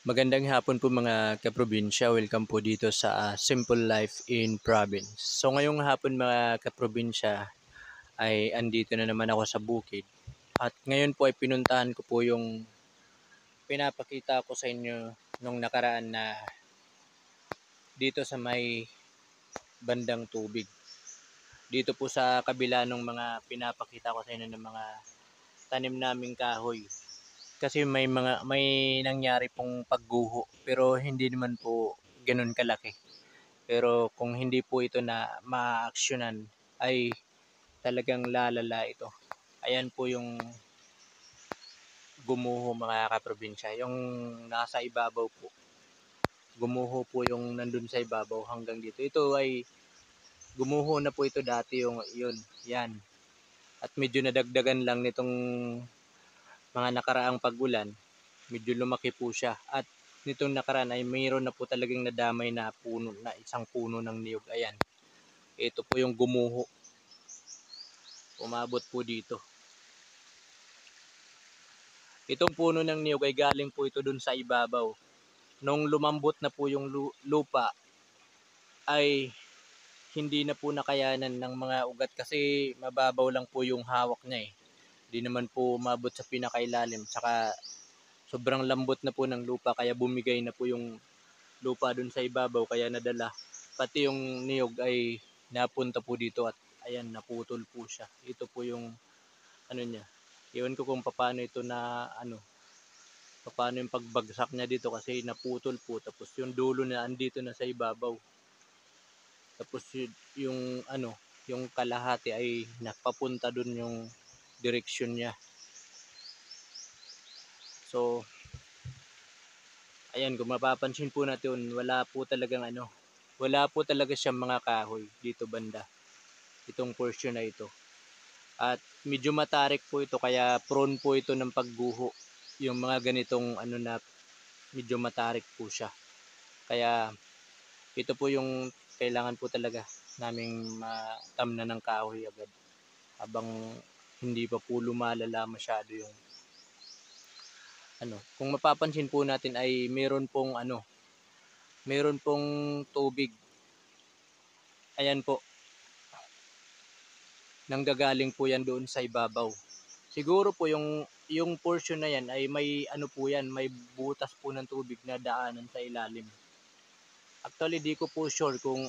Magandang hapon po mga kaprobinsya. Welcome po dito sa Simple Life in Province. So ngayong hapon mga kaprobinsya ay andito na naman ako sa bukid. At ngayon po ay pinuntahan ko po yung pinapakita ko sa inyo nung nakaraan na dito sa may bandang tubig. Dito po sa kabila ng mga pinapakita ko sa inyo ng mga tanim naming kahoy. Kasi may nangyari pong pagguho pero hindi naman po ganoon kalaki. Pero kung hindi po ito na ma-actionan ay talagang lalala ito. Ayan po yung gumuho mga kaprobinsya. Yung nasa ibabaw po. Gumuho po yung nandun sa ibabaw hanggang dito. Ito ay gumuho na po ito dati yung yun. Yan. At medyo nadagdagan lang nitong mga nakaraang pag-ulan. Medyo lumaki po siya. At nitong nakaraan ay mayroon na po talagang nadamay na puno na isang puno ng niyog. Ayan. Ito po yung gumuho. Umabot po dito. Itong puno ng niyog ay galing po ito dun sa ibabaw. Nung lumambot na po yung lupa ay hindi na po nakayanan ng mga ugat kasi mababaw lang po yung hawak niya eh. Hindi naman po umabot sa pinakailalim. Saka sobrang lambot na po ng lupa kaya bumigay na po yung lupa dun sa ibabaw kaya nadala. Pati yung niyog ay napunta po dito at ayan naputol po siya. Ito po yung ano niya. Iwan ko kung paano ito na paano yung pagbagsak niya dito kasi naputol po tapos yung dulo na andito na sa ibabaw. Tapos yung kalahati ay napapunta dun yung direksyon niya. So ayan kung mapapansin po natin wala po talaga siyang mga kahoy dito banda. Itong portion na ito. At medyo matarik po ito kaya prone po ito ng pagguho. Yung mga ganitong na medyo matarik po siya. Kaya ito po yung kailangan po talaga naming matamna ng kahoy agad habang hindi pa po lumalala masyado yung kung mapapansin po natin ay meron pong tubig. Ayan po, nanggagaling po yan doon sa ibabaw. Siguro po yung portion na yan ay may po yan, may butas po ng tubig na daanan sa ilalim. Actually, di ko po sure kung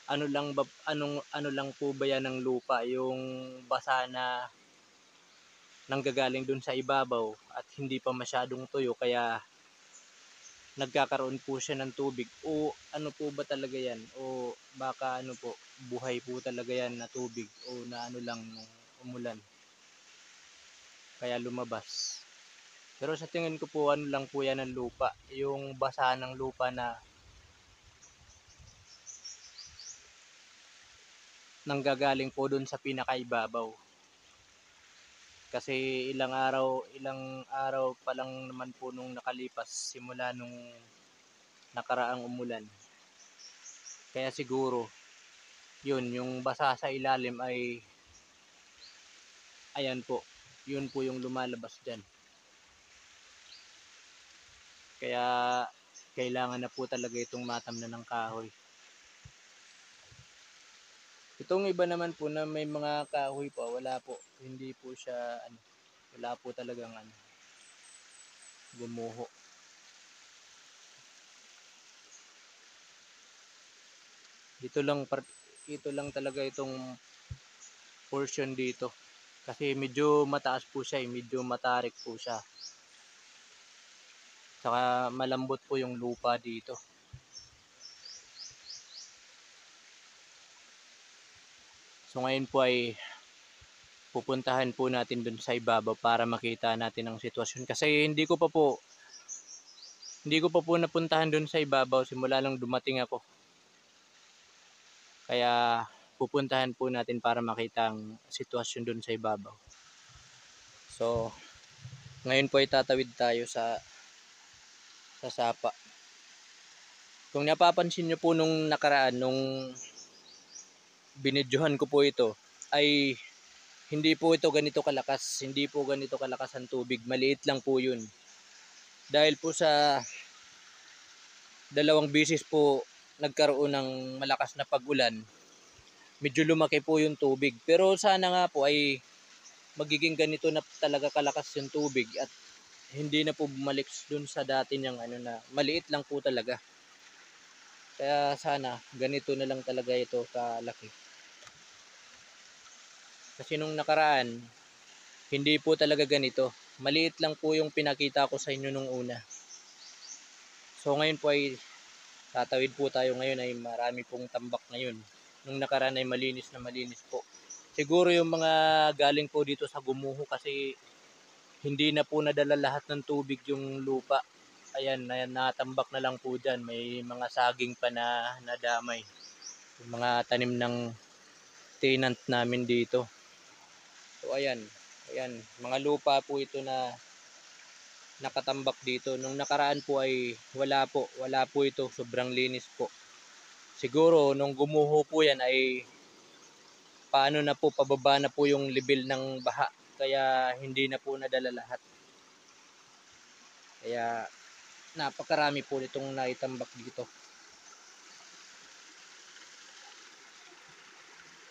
ano lang po ba yan ng lupa, yung basa na nanggagaling dun sa ibabaw at hindi pa masyadong tuyo kaya nagkakaroon po siya ng tubig o ano po ba talaga yan o baka po buhay po talaga yan na tubig o na lang nung umulan kaya lumabas. Pero sa tingin ko po lang po yan ng lupa, yung basa ng lupa na nanggagaling po dun sa pinakaibabaw. Kasi ilang araw pa lang naman po nung nakalipas simula nung nakaraang umulan. Kaya siguro yun yung basa sa ilalim ay ayan po. Yun po yung lumalabas diyan. Kaya kailangan na po talaga itong matamnan ng kahoy. Itong iba naman po na may mga kahoy pa, wala po. Hindi po siya wala po talagang gumuho. Ito lang talaga itong portion dito. Kasi medyo mataas po siya, medyo matarik po siya. Saka malambot po yung lupa dito. So ngayon po ay pupuntahan po natin dun sa ibabaw para makita natin ang sitwasyon. Kasi hindi ko pa po napuntahan dun sa ibabaw simula lang dumating ako. Kaya pupuntahan po natin para makita ang sitwasyon dun sa ibabaw. So ngayon po ay tatawid tayo sa sapa. Kung napapansin nyo po nung nakaraan, nung binidyohan ko po ito, ay hindi po ito ganito kalakas. Hindi po ganito kalakas ang tubig. Maliit lang po yun. Dahil po sa dalawang bisis po nagkaroon ng malakas na pag-ulan, medyo lumaki po yung tubig. Pero sana nga po ay magiging ganito na talaga kalakas yung tubig at hindi na po bumalik dun sa dati niyang ano na maliit lang po talaga. Kaya sana ganito na lang talaga ito kalaki. Kasi nung nakaraan, hindi po talaga ganito. Maliit lang po yung pinakita ko sa inyo nung una. So ngayon po ay tatawid po tayo ngayon ay marami pong tambak ngayon. Nung nakaraan ay malinis na malinis po. Siguro yung mga galing po dito sa Gumuho kasi hindi na po nadala lahat ng tubig yung lupa. Ayan, natambak na lang po dyan. May mga saging pa na nadamay. Yung mga tanim ng tenant namin dito. So ayan, ayan, mga lupa po ito na nakatambak dito. Nung nakaraan po ay wala po ito, sobrang linis po. Siguro nung Gumuho po yan ay paano na po, pababa na po yung level ng baha. Kaya hindi na po nadala lahat. Kaya napakarami po nitong naitambak dito.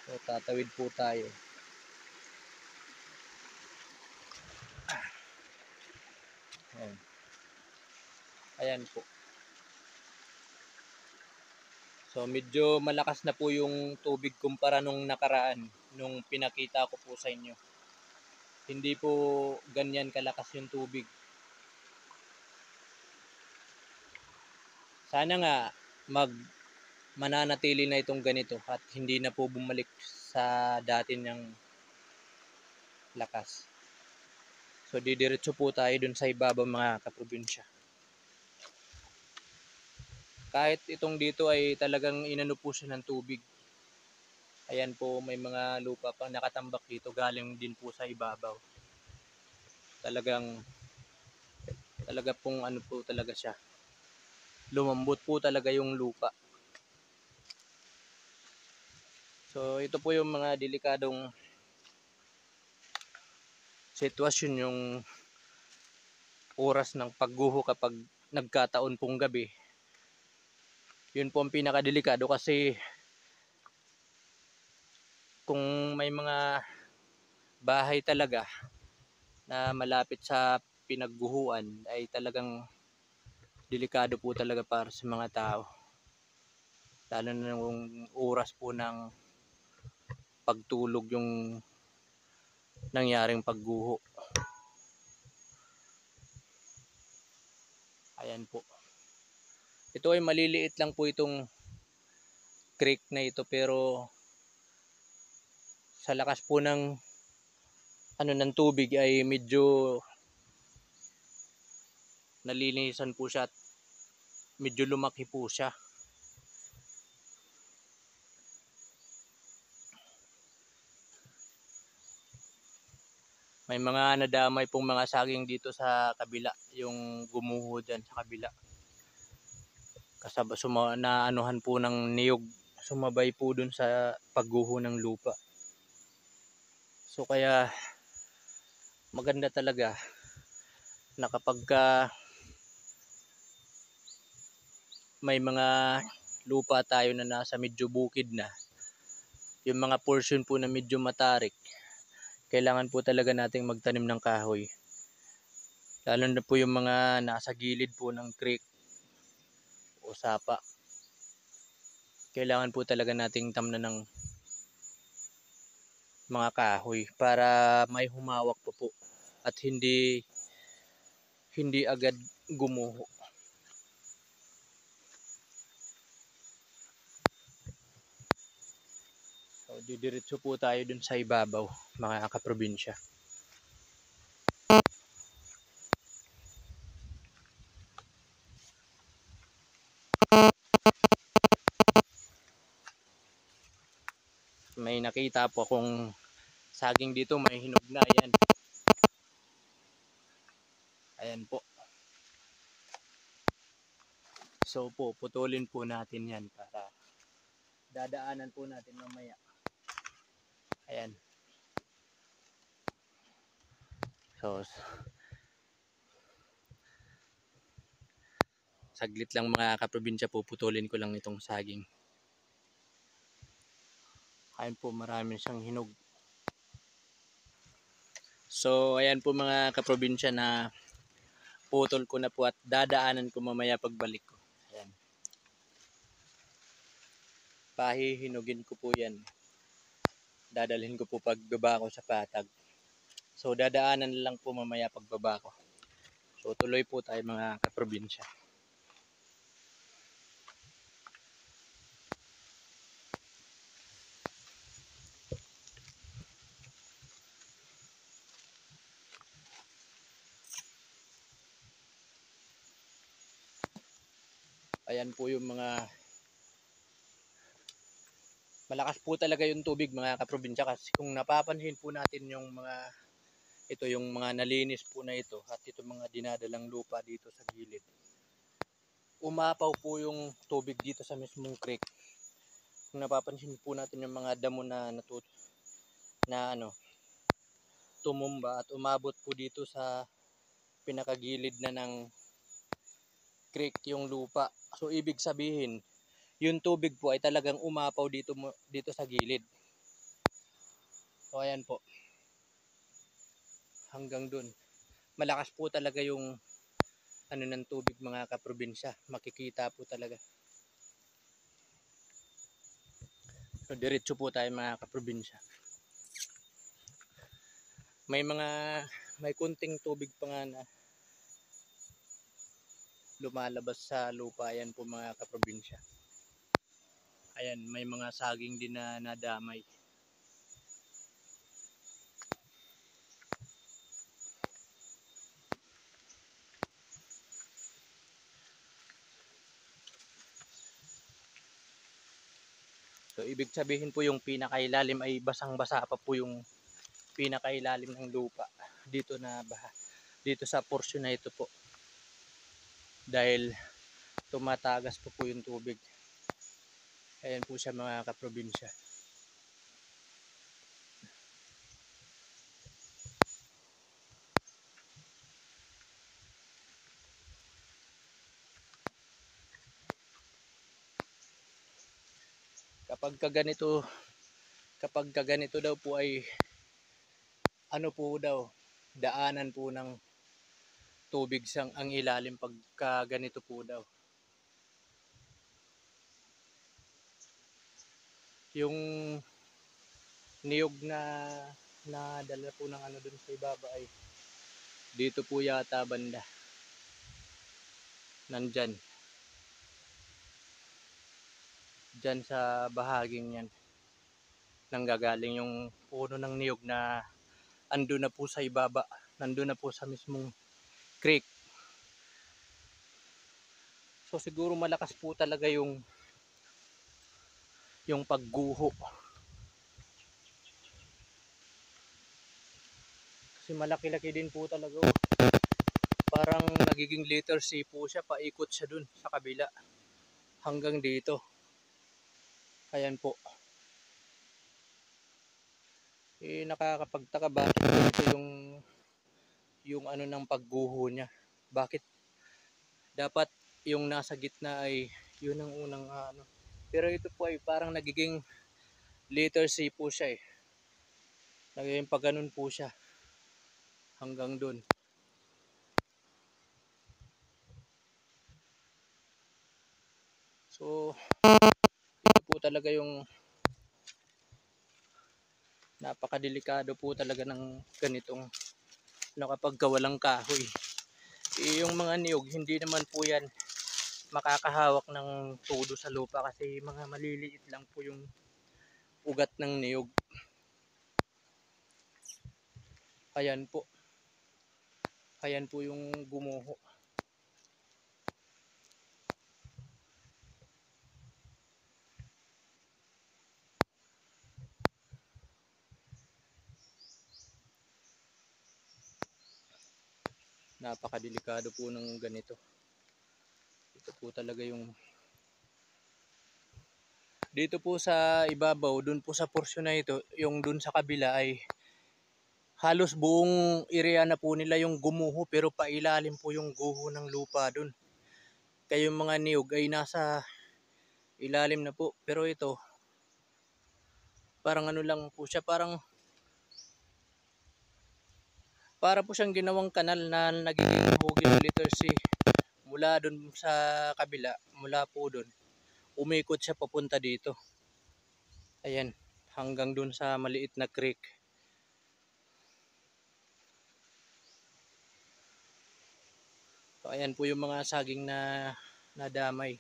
So tatawid po tayo. Ayan. Ayan po. So medyo malakas na po yung tubig kumpara nung nakaraan, nung pinakita ko po sa inyo. Hindi po ganyan kalakas yung tubig. Sana nga mananatili na itong ganito at hindi na po bumalik sa dati niyang lakas. So didiretso po tayo dun sa ibabaw mga kaprobinsya. Kahit itong dito ay talagang inano po siya ng tubig. Ayan po, may mga lupa pang nakatambak dito galing din po sa ibabaw. Talaga pong ano po talaga siya. Lumambot po talaga yung lupa. So ito po yung mga delikadong sitwasyon, yung oras ng pagguho kapag nagkataon pong gabi. Yun po ang pinakadelikado kasi kung may mga bahay talaga na malapit sa pinagguhuan ay talagang delikado po talaga para sa mga tao. Lalo na yung oras po ng pagtulog yung nangyaring pagguho. Ayan po. Ito ay maliliit lang po itong creek na ito pero sa lakas po ng ng tubig ay medyo nalinisan po siya at medyo lumaki po siya. May mga nadamay pong mga saging dito sa kabila, yung Gumuho dyan sa kabila. Kasaba na anuhan po ng niyog, sumabay po dun sa pagguho ng lupa. So kaya maganda talaga na kapag may mga lupa tayo na nasa medyo bukid na, yung mga portion po na medyo matarik, kailangan po talaga nating magtanim ng kahoy. Lalo na po yung mga nasa gilid po ng creek o sapa. Kailangan po talaga nating tamnan ng mga kahoy para may humawak po at hindi agad gumuho. So didiretso po tayo dun sa ibabaw mga kaprobinsya. May nakita po akong saging dito, may hinog na. Ayan. Ayan po. So po, putulin po natin yan para dadaanan po natin mamaya. Ayan. So Saglit lang mga kaprobinsya, puputulin ko lang itong saging. Ayun po, marami siyang hinog. So ayan po mga kaprobinsya, na putol ko na po at dadaanan ko mamaya pagbalik ko. Ayan. Pahihinugin ko po yan. Dadalhin ko po pagbaba ko sa patag. So dadaanan lang po mamaya pagbaba ko. So tuloy po tayo mga kaprobinsya. Ayan po yung mga malakas po talaga yung tubig mga kaprobinsya, kasi kung napapansin po natin yung mga ito, yung mga nalinis po na ito at ito mga dinadalang lupa dito sa gilid, umapaw po yung tubig dito sa mismong creek. Kung napapansin po natin yung mga damo na tumumba at umabot po dito sa pinakagilid na ng creek yung lupa. So ibig sabihin, yung tubig po ay talagang umapaw dito sa gilid. So ayan po. Hanggang dun. Malakas po talaga yung ng tubig mga kaprobinsya. Makikita po talaga. So diretso po tayo mga kaprobinsya. May kunting tubig pa nga na lumalabas sa lupa. Ayan po mga kaprobinsya. Ayan, may mga saging din na nadamay. So ibig sabihin po yung pinakailalim ay basang-basa pa po yung pinakailalim ng lupa dito na baha. Dito sa portion na ito po. Dahil tumatagas po yung tubig. Ayan po siya mga kaprobinsya. Kapag kaganito daw po ay daanan po ng tubig ang ilalim pagka ganito po daw. Yung niyog na dala po ng dun sa ibaba ay dito po yata banda. Nandyan. Diyan sa bahaging yan. Nanggagaling yung puno ng niyog na ando na po sa ibaba. Nandun na po sa mismong creek. So siguro malakas po talaga yung pagguho. Kasi malaki-laki din po talaga. Parang nagiging letter C po siya. Paikot siya dun sa kabila. Hanggang dito. Ayan po. Nakakapagtaka bakit ito yung ng pagguho niya. Bakit dapat yung nasa gitna ay yun ang unang Pero ito po ay parang nagiging letter C po siya eh. Nagiging pagganon po siya. Hanggang dun. So ito po talaga yung napakadelikado po talaga ng ganitong kapag walang kahoy. Yung mga niyog, hindi naman po yan makakahawak ng todo sa lupa kasi mga maliliit lang po yung ugat ng niyog. Ayan po. Ayan po yung gumuho. Napakadelikado po ng ganito. Ito po talaga yung dito po sa ibabaw, dun po sa porsyon na ito, yung dun sa kabila ay halos buong area na po nila yung gumuho, pero pailalim po yung guho ng lupa dun. kayong mga niyog ay nasa ilalim na po. Pero ito, parang ano lang po siya, para po siyang ginawang kanal na nagiging bukid literacy mula dun sa kabila, mula po dun. Umikot siya papunta dito. Ayan, hanggang dun sa maliit na creek. So, ayan po yung mga saging na nadamay.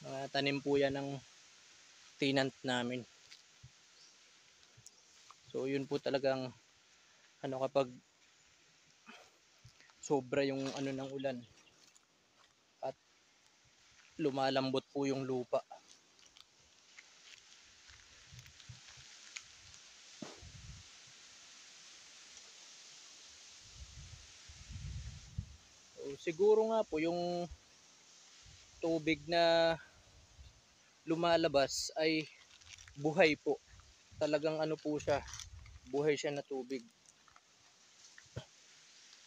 Mga tanim po yan ng tenant namin. So yun po talagang ano, kapag sobra yung ano ng ulan at lumalambot po yung lupa. So, siguro nga po yung tubig na lumalabas ay buhay po. Talagang ano po siya, buhay siya na tubig.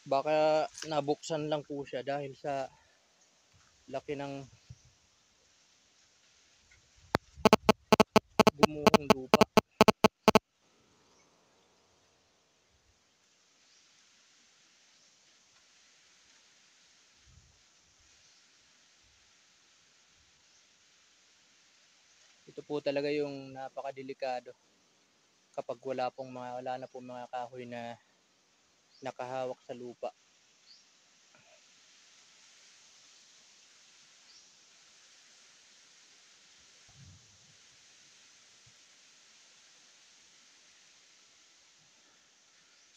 Baka nabuksan lang po siya dahil sa laki ng gumuhong lupa. Ito po talaga yung napakadelikado kapag wala na pong mga kahoy na nakahawak sa lupa.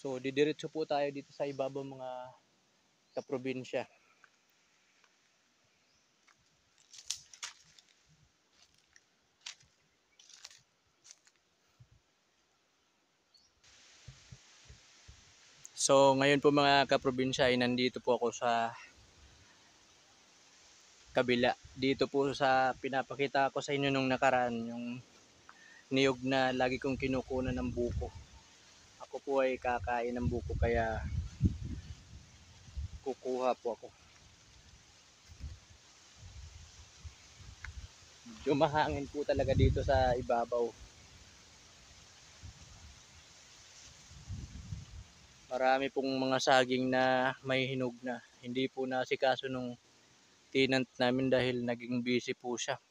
So didiretso po tayo dito sa ibabaw mga kaprobinsya. So ngayon po mga kaprobinsya ay nandito po ako sa kabila. Dito po sa pinapakita ko sa inyo nung nakaraan, yung niyog na lagi kong kinukunan ng buko. Ako po ay kakain ng buko kaya kukuha po ako. Lumahangin po talaga dito sa ibabaw. Marami pong mga saging na may hinog na. Hindi po nasikaso nung tenant namin dahil naging busy po siya.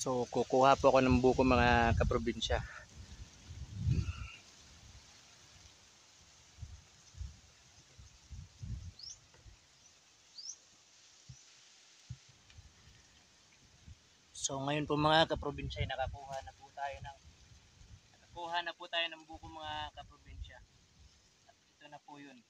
So kukuha po ako ng buko mga kaprobinsya. So ngayon po mga kaprobinsya ay nakakuha na po tayo ng buko mga kaprobinsya. At ito na po yun.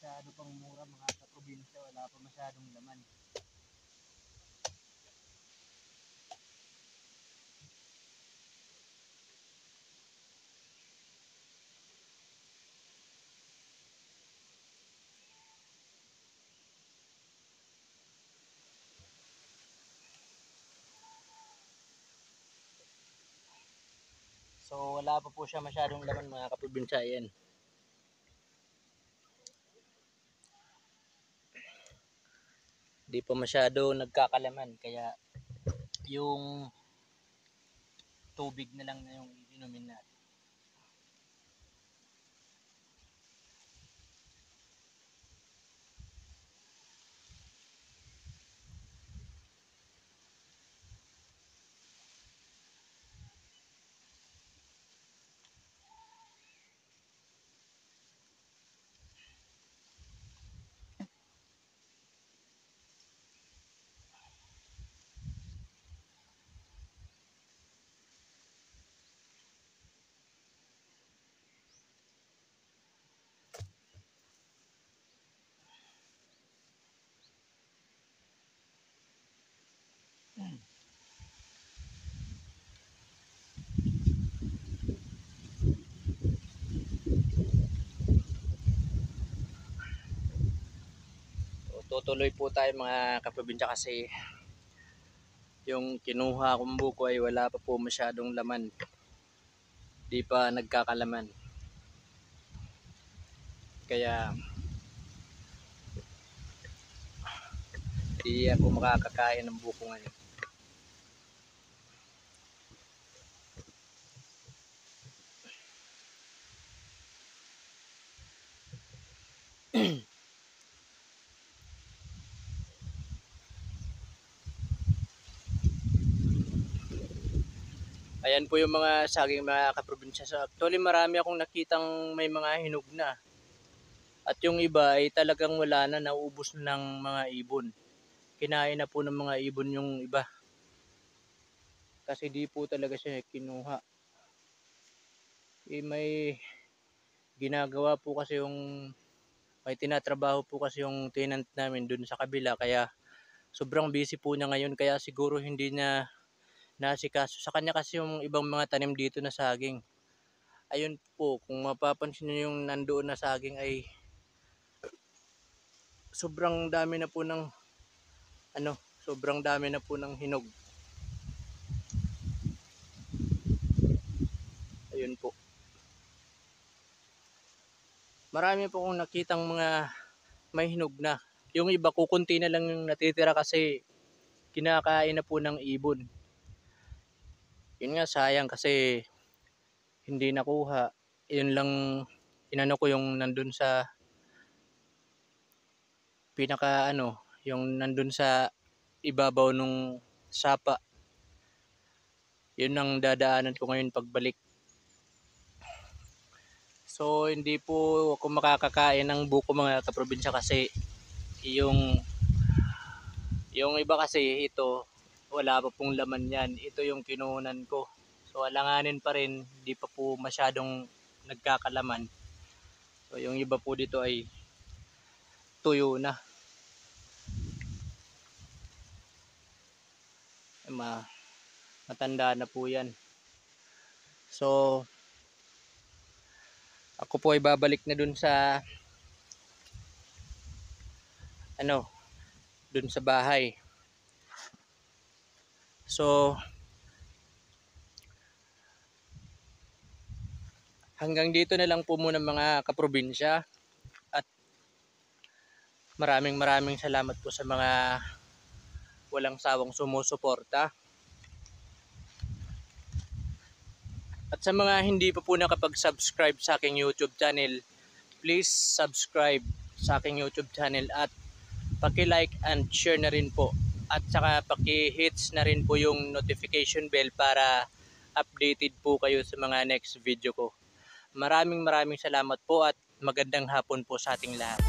Masyado pang mura mga kaprobinsya, wala pa masyadong laman. So wala pa po siya masyadong laman mga kaprobinsya. Yan. Di pa masyado nagkakalaman kaya yung tubig na lang na yung inumin natin. tutuloy po tayo mga kaprobinsya kasi yung kinuha kong buko ay wala pa po masyadong laman. Di pa nagkakalaman. Kaya di ako makakakain ng buko ngayon. Ayan po yung mga saging mga kaprobinsya. So actually marami akong nakitang may mga hinog na. At yung iba ay talagang wala na, nauubos na ng mga ibon. Kinain na po ng mga ibon yung iba. Kasi di po talaga siya kinuha. May ginagawa po kasi may tinatrabaho po kasi yung tenant namin dun sa kabila. Kaya sobrang busy po niya ngayon. Kaya siguro hindi niya nasikaso. Sa kanya kasi yung ibang mga tanim dito na saging. Ayun po, kung mapapansin niyo yung nandoon na saging ay sobrang dami na po ng sobrang dami na po ng hinog. Ayun po. Marami po akong nakitang mga may hinog na. Yung iba kukunti na lang yung natitira kasi kinakain na po ng ibon. Yun nga, sayang kasi hindi nakuha. Yun lang inano ko yung nandun sa yung nandun sa ibabaw nung sapa. Yun ang dadaanan ko ngayon pagbalik. So hindi po ako makakakain ng buko mga kaprobinsya kasi yung iba kasi ito wala pa pong laman yan. Ito yung kinunan ko. So alanganin pa rin, di pa po masyadong nagkakalaman. So yung iba po dito ay tuyo na. Matanda na po yan. So ako po ay babalik na dun sa dun sa bahay. So hanggang dito na lang po muna mga kaprobinsya. At maraming salamat po sa mga walang sawang sumusuporta. At sa mga hindi pa po nakapag-subscribe sa aking YouTube channel, please subscribe sa aking YouTube channel at paki-like and share na rin po. At saka paki-hits na rin po yung notification bell para updated po kayo sa mga next video ko. Maraming salamat po at magandang hapon po sa ating lahat.